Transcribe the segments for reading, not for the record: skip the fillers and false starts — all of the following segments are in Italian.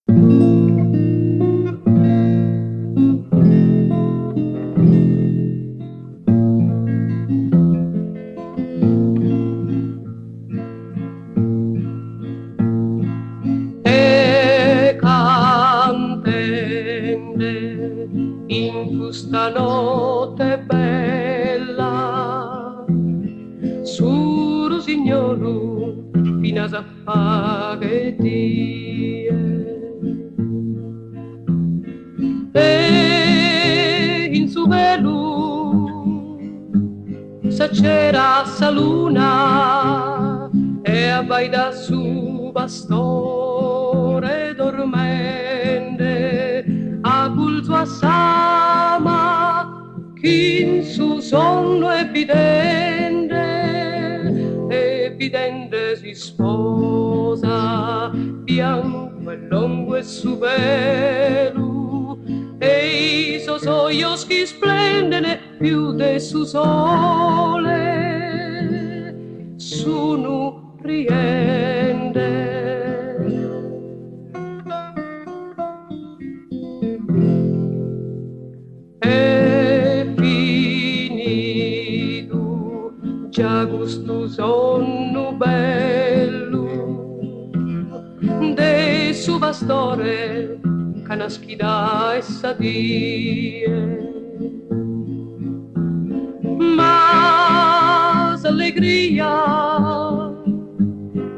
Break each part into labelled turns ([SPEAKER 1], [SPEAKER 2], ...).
[SPEAKER 1] E cantende in questa notte bella su Rosignolo fino a Zappaghetie e in su velu se c'era sa luna e abbaida su bastore dormende a culto a sama chi in su sonno evidente si sposa bianco e lungo e su velu e i sosoios che splendene più de su sole sono riende è finito già gusto sonno bello de su bastore canaschida e sadie ma allegria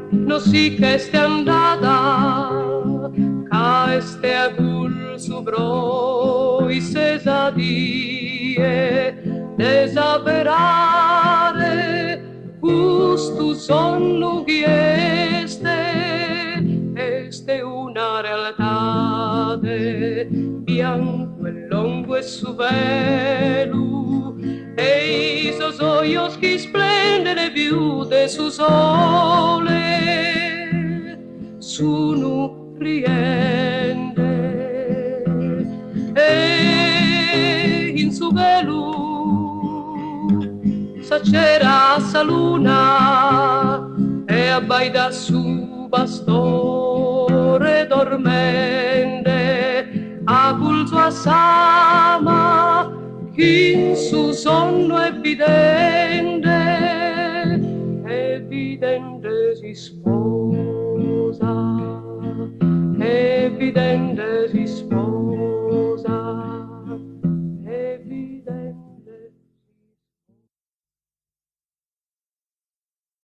[SPEAKER 1] no si che ste andata ca este a cul su broi sesadie desaverare gusto sonno este una realtà bianco e lungo e su velu e i sosoios che splendere più de su sole sono riende e in su velu sa c'era sa luna e abbaida su bastore dormende a pulso a sama chi in su sonno evidente si sposa evidente si sposa